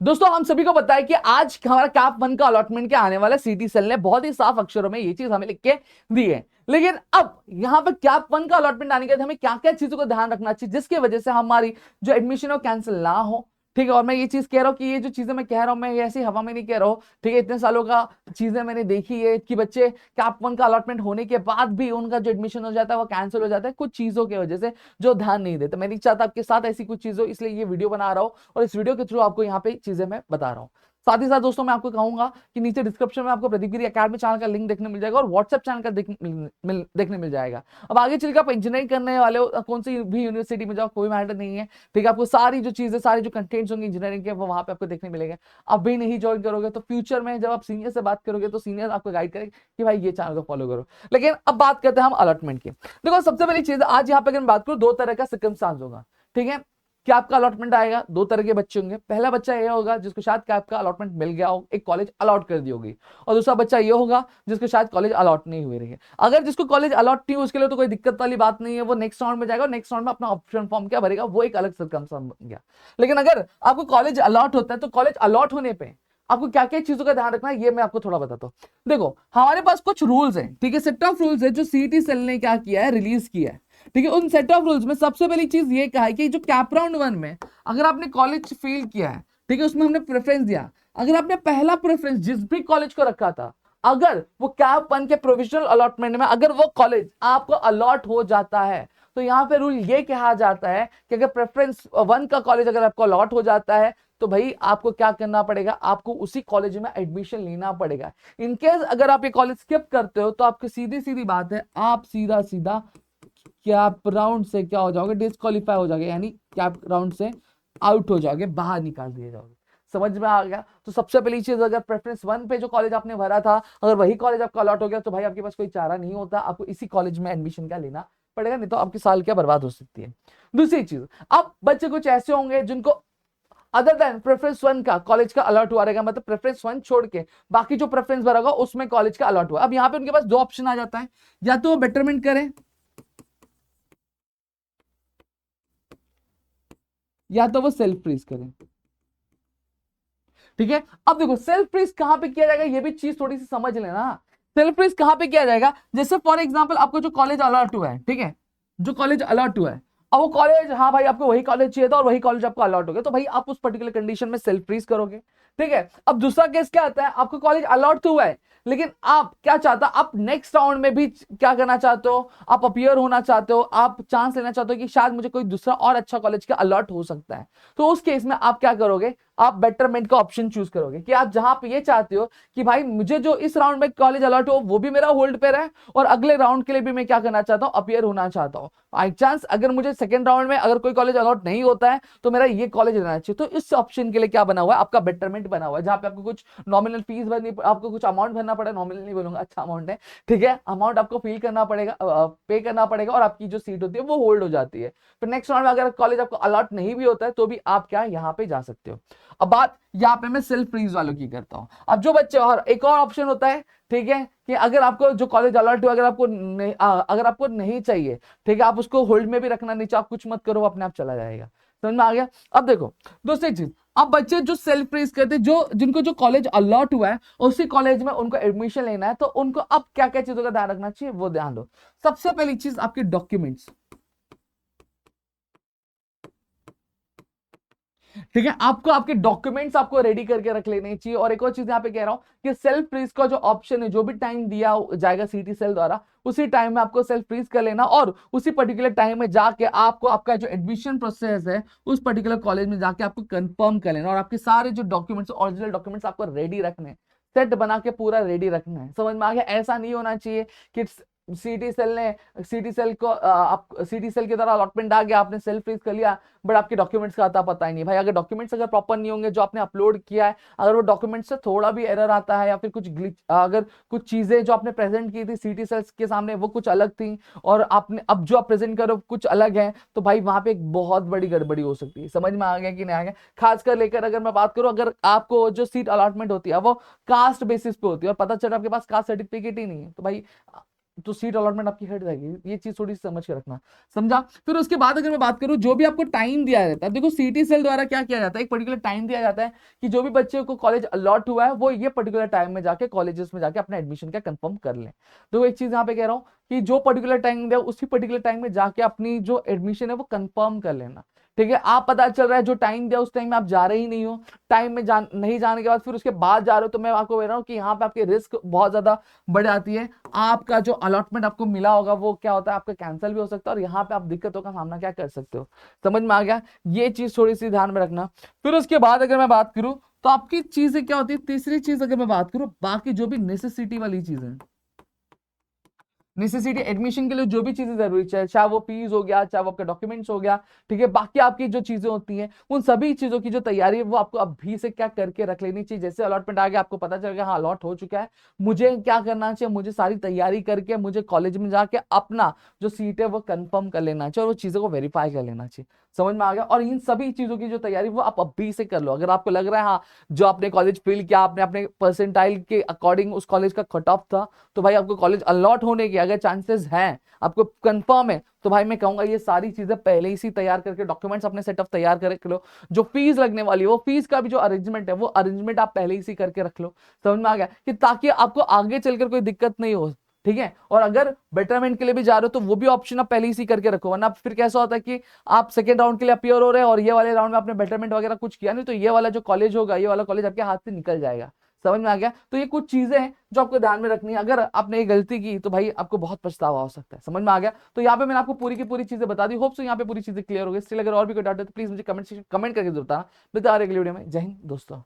दोस्तों हम सभी को पता है कि आज हमारा कैप वन का अलॉटमेंट के आने वाला सिटी सेल ने बहुत ही साफ अक्षरों में ये चीज हमें लिख के दी है। लेकिन अब यहाँ पर कैप वन का अलॉटमेंट आने के बाद हमें क्या क्या चीजों को ध्यान रखना चाहिए जिसकी वजह से हमारी जो एडमिशन है वो कैंसिल ना हो। ठीक है, और मैं ये चीज कह रहा हूँ कि ये जो चीजें मैं कह रहा हूँ मैं ये ऐसी हवा में नहीं कह रहा हूँ। ठीक है, इतने सालों का चीजें मैंने देखी है कि बच्चे कैप वन का अलॉटमेंट होने के बाद भी उनका जो एडमिशन हो जाता है वो कैंसिल हो जाता है कुछ चीजों की वजह से जो ध्यान नहीं देते। मैं नहीं चाहता आपके साथ ऐसी कुछ चीज हो, इसलिए ये वीडियो बना रहा हूँ और इस वीडियो के थ्रू आपको यहाँ पे चीजें मैं बता रहा हूँ। साथ ही साथ दोस्तों मैं आपको कहूंगा कि नीचे डिस्क्रिप्शन में आपको प्रदीप गिरी अकेडमी चैनल का लिंक देखने मिल जाएगा और व्हाट्सएप चैनल का देखने मिल जाएगा। अब आगे चलकर आप इंजीनियरिंग करने वाले हो, कौन सी भी यूनिवर्सिटी में जाओ कोई मैटर नहीं है। ठीक है, आपको सारी जो चीजें सारी जो कंटेंट्स होंगे इंजीनियरिंग के वो वहां पे आपको देखने मिलेंगे। अब भी नहीं ज्वाइन करोगे तो फ्यूचर में जब आप सीनियर से बात करोगे तो सीनियर आपको गाइड करेंगे कि भाई ये चैनल को फॉलो करो। लेकिन अब बात करते हैं हम अलॉटमेंट की। देखो सबसे पहली चीज आज यहाँ पे अगर बात करूं दो तरह का सिर्कमस्टांस होगा। ठीक है, क्या आपका अलॉटमेंट आएगा, दो तरह के बच्चे होंगे। पहला बच्चा ये होगा जिसको शायद क्या आपका अलॉटमेंट मिल गया हो, एक कॉलेज अलॉट कर दी होगी, और दूसरा बच्चा ये होगा जिसको शायद कॉलेज अलॉट नहीं हुई रही है। अगर जिसको कॉलेज अलॉट नहीं हुई उसके लिए तो कोई दिक्कत वाली बात नहीं है, वो नेक्स्ट राउंड में जाएगा और नेक्स्ट राउंड में अपना ऑप्शन फॉर्म क्या भरेगा वो एक अलग सर्कमस्टेंस बन गया। लेकिन अगर आपको कॉलेज अलॉट होता है तो कॉलेज अलॉट होने पर आपको क्या क्या चीजों का ध्यान रखना है ये मैं आपको थोड़ा बताता हूँ। देखो हमारे पास कुछ रूल्स हैं, ठीक है, सेट ऑफ रूल्स है जो सीईटी सेल ने क्या किया है, रिलीज किया है। ठीक है, उन सेट ऑफ रूल्स में सबसे पहली चीज ये कहा है कि जो कैप राउंड वन में अगर आपने कॉलेज फील किया है, ठीक है, उसमें हमने प्रेफरेंस दिया। अगर आपने पहला प्रेफरेंस जिस भी कॉलेज को रखा था, अगर वो कैप वन के प्रोविजनल अलॉटमेंट में अगर वो कॉलेज आपको अलॉट हो जाता है तो यहाँ पे रूल ये कहा जाता है कि अगर प्रेफरेंस वन का कॉलेज अगर आपको अलॉट हो जाता है तो भाई आपको क्या करना पड़ेगा, आपको उसी कॉलेज में एडमिशन लेना पड़ेगा। इनकेस अगर आप ये कॉलेज स्किप करते हो तो आपकी सीधी सीधी बात है, आप सीधा सीधा कैप राउंड से क्या हो जाओगे, डिस्क्वालीफाई हो जाओगे, यानी कैप राउंड से आउट हो जाओगे, बाहर निकाल दिए जाओगे। समझ में आ गया? तो सबसे पहली चीज अगर प्रेफरेंस वन पे जो कॉलेज आपने भरा था अगर वही कॉलेज आपका अलॉट हो गया तो भाई आपके पास कोई चारा नहीं होता, आपको इसी कॉलेज में एडमिशन क्या लेना पड़ेगा, नहीं तो आपकी साल क्या बर्बाद हो सकती है। दूसरी चीज, अब बच्चे कुछ ऐसे होंगे जिनको अदर देन प्रेफरेंस वन का कॉलेज का अलॉट हुआ रहेगा, मतलब प्रेफरेंस वन छोड़ के बाकी जो प्रेफरेंस भरा होगा उसमें कॉलेज का अलॉट हुआ। अब यहाँ पे उनके पास दो ऑप्शन आ जाता है, या तो वो बेटरमेंट करें या तो वो सेल्फ फ्रीज करें। ठीक है, अब देखो सेल्फ फ्रीज कहां पे किया जाएगा ये भी चीज थोड़ी सी समझ लेना। सेल्फ फ्रीज कहां पे किया जाएगा, जैसे फॉर एग्जांपल आपको जो कॉलेज अलॉट हुआ है, ठीक है, जो कॉलेज अलॉट हुआ है, अब वो कॉलेज, हाँ भाई आपको वही कॉलेज चाहिए था और वही कॉलेज आपको अलॉट हो गया तो भाई आप उस पर्टिकुलर कंडीशन में सेल्फ फ्रीज करोगे। ठीक है, अब दूसरा केस क्या आता है, आपको कॉलेज अलॉट तो हुआ है लेकिन आप क्या चाहता, आप नेक्स्ट राउंड में भी क्या करना चाहते हो, आप अपियर होना चाहते हो, आप चांस लेना चाहते हो कि शायद मुझे कोई दूसरा और अच्छा कॉलेज का अलॉट हो सकता है। तो उस केस में आप क्या करोगे, आप बेटरमेंट का ऑप्शन चूज करोगे कि आप जहां पे ये चाहते हो कि भाई मुझे जो इस राउंड में कॉलेज अलॉट हो वो भी मेरा होल्ड पे रहे और अगले राउंड के लिए भी मैं क्या करना चाहता हूं, अपियर होना चाहता हूं। बाई चांस अगर मुझे सेकंड राउंड में अगर कोई कॉलेज अलॉट नहीं होता है तो मेरा ये कॉलेज रहना चाहिए। तो इस ऑप्शन के लिए क्या बना हुआ है, आपका बेटरमेंट बना हुआ है, जहां पे आपको कुछ नॉमिनल फीस भरनी, आपको कुछ अमाउंट भरना पड़ेगा, नॉमिनल नहीं बोलूंगा, अच्छा अमाउंट है, ठीक है, अमाउंट आपको फील करना पड़ेगा, पे करना पड़ेगा और आपकी जो सीट होती है वो होल्ड हो जाती है। फिर नेक्स्ट राउंड में अगर कॉलेज आपको अलॉट नहीं भी होता है तो भी आप क्या यहाँ पे जा सकते हो। अब बात यहाँ पे मैं सेल्फ फ्रीज वालों की करता हूं। अब जो बच्चे, और एक और ऑप्शन होता है, ठीक है, कि अगर आपको जो कॉलेज अलॉट हुआ अगर आपको नहीं चाहिए, ठीक है, आप उसको होल्ड में भी रखना नहीं चाहिए, आप कुछ मत करो, अपने आप चला जाएगा। समझ में आ गया? अब देखो दूसरी चीज, अब बच्चे जो सेल्फ फ्रीज करते, जो जिनको जो कॉलेज अलॉट हुआ है उसी कॉलेज में उनको एडमिशन लेना है तो उनको अब क्या क्या चीजों का ध्यान रखना चाहिए वो ध्यान दो। सबसे पहली चीज आपके डॉक्यूमेंट्स, ठीक है, आपको आपके डॉक्यूमेंट्स आपको रेडी करके रख लेने चाहिए। और एक और चीज यहाँ पे कह रहा हूं कि सेल्फ फ्रीज का जो ऑप्शन है, जो भी टाइम दिया जाएगा सीटी सेल द्वारा उसी टाइम में आपको सेल्फ फ्रीज कर लेना और उसी पर्टिकुलर टाइम में जाके आपको आपका जो एडमिशन प्रोसेस है उस पर्टिकुलर कॉलेज में जाके आपको कंफर्म कर लेना और आपके सारे जो डॉक्यूमेंट्स, ओरिजिनल डॉक्यूमेंट्स आपको रेडी रखने, सेट बना के पूरा रेडी रखना है। समझ में आ गया? ऐसा नहीं होना चाहिए कि सीटी सेल को आप सीटी सेल की तरह अलॉटमेंट आ गया, आपने सेल्फ फ्रीज कर लिया बट आपके डॉक्यूमेंट्स का आता पता ही नहीं। भाई अगर डॉक्यूमेंट्स अगर प्रॉपर नहीं होंगे जो आपने अपलोड किया है, अगर वो डॉक्यूमेंट्स से थोड़ा भी एरर आता है या फिर कुछ ग्लिच, अगर कुछ चीजें जो आपने प्रेजेंट की थी सीटी सेल्स के सामने वो कुछ अलग थी और आपने अब जो आप प्रेजेंट करो कुछ अलग है, तो भाई वहां पे एक बहुत बड़ी गड़बड़ी हो सकती है। समझ में आ गया कि नहीं आ गया? खासकर लेकर अगर मैं बात करूं, अगर आपको जो सीट अलॉटमेंट होती है वो कास्ट बेसिस पे होती है और पता चला आपके पास कास्ट सर्टिफिकेट ही नहीं है तो भाई तो सीट अलॉटमेंट आपकी हट जाएगी। ये चीज थोड़ी सी समझ के रखना, समझा। फिर उसके बाद अगर मैं बात करूं, जो भी आपको टाइम दिया जाता है, देखो सीटी सेल द्वारा क्या किया जाता है, एक पर्टिकुलर टाइम दिया जाता है कि जो भी बच्चे को कॉलेज अलॉट हुआ है वो ये पर्टिकुलर टाइम में जाके कॉलेजेस में जाके अपना एडमिशन का कंफर्म कर लें। तो एक चीज यहाँ पे कह रहा हूँ कि जो पर्टिकुलर टाइम दिया उसी पर्टिकुलर टाइम में जाके अपनी जो एडमिशन है वो कंफर्म कर लेना, ठीक है। आप पता चल रहा है जो टाइम दिया उस टाइम में आप जा रहे ही नहीं हो, टाइम में नहीं जाने के बाद फिर उसके बाद जा रहे हो, तो मैं आपको कह रहा हूँ कि यहाँ पे आपकी रिस्क बहुत ज्यादा बढ़ जाती है। आपका जो अलॉटमेंट आपको मिला होगा वो क्या होता है, आपका कैंसिल भी हो सकता है, और यहाँ पे आप दिक्कतों का सामना क्या कर सकते हो। समझ में आ गया, ये चीज थोड़ी सी ध्यान में रखना। फिर उसके बाद अगर मैं बात करूं तो आपकी चीजें क्या होती है, तीसरी चीज अगर मैं बात करूं, बाकी जो भी नेसेसिटी वाली चीजें, नेसेसिटी एडमिशन के लिए जो भी चीजें जरूरी है, चाहे वो फीस हो गया, चाहे वो आपका डॉक्यूमेंट्स हो गया, ठीक है, बाकी आपकी जो चीजें होती हैं उन सभी चीजों की जो तैयारी है वो आपको अभी से क्या करके रख लेनी चाहिए। जैसे अलॉटमेंट आ गया, आपको पता चल गया हाँ अलॉट हो चुका है, मुझे क्या करना चाहिए, मुझे सारी तैयारी करके मुझे कॉलेज में जाके अपना जो सीट है वो कंफर्म कर लेना चाहिए और वो चीजों को वेरीफाई कर लेना चाहिए। समझ में आ गया। और इन सभी चीजों की जो तैयारी वो आप अभी से कर लो। अगर आपको लग रहा है हाँ जो आपने कॉलेज फिल किया, आपने अपने परसेंटाइल के अकॉर्डिंग उस कॉलेज का कट ऑफ था, तो भाई आपको कॉलेज अलॉट होने के अगर चांसेस हैं, आपको कंफर्म है, तो भाई मैं कहूंगा ये सारी चीजें पहले ही सी तैयार करके डॉक्यूमेंट्स अपने सेटअप तैयार करके लो। जो फीस लगने वाली है वो फीस का भी जो अरेंजमेंट है वो अरेंजमेंट आप पहले ही सी करके रख लो। समझ में आ गया, कि ताकि आपको आगे चलकर कोई दिक्कत नहीं हो, ठीक है। और अगर बेटरमेंट के लिए भी जा रहे हो तो वो भी ऑप्शन आप पहले ही सी करके रखो, वरना फिर कैसा होता है कि आप सेकंड राउंड के लिए अपियर हो रहे हैं और ये वाले राउंड में आपने बेटरमेंट वगैरह कुछ किया नहीं, तो ये वाला जो कॉलेज होगा, ये वाला कॉलेज आपके हाथ से निकल जाएगा। समझ में आ गया। तो ये कुछ चीजें हैं जो आपको ध्यान में रखनी है, अगर आपने ये गलती की तो भाई आपको बहुत पछतावा हो सकता है। समझ में आ गया। तो यहाँ पे मैंने आपको पूरी की पूरी चीजें बता दी, होप सो यहाँ पे पूरी चीजें क्लियर हो गई। स्टिल अगर और भी कोई डाउट है तो प्लीज मुझे कमेंट करके जरूर बताना। मिलते हैं अगली वीडियो में। जय हिंद दोस्तों।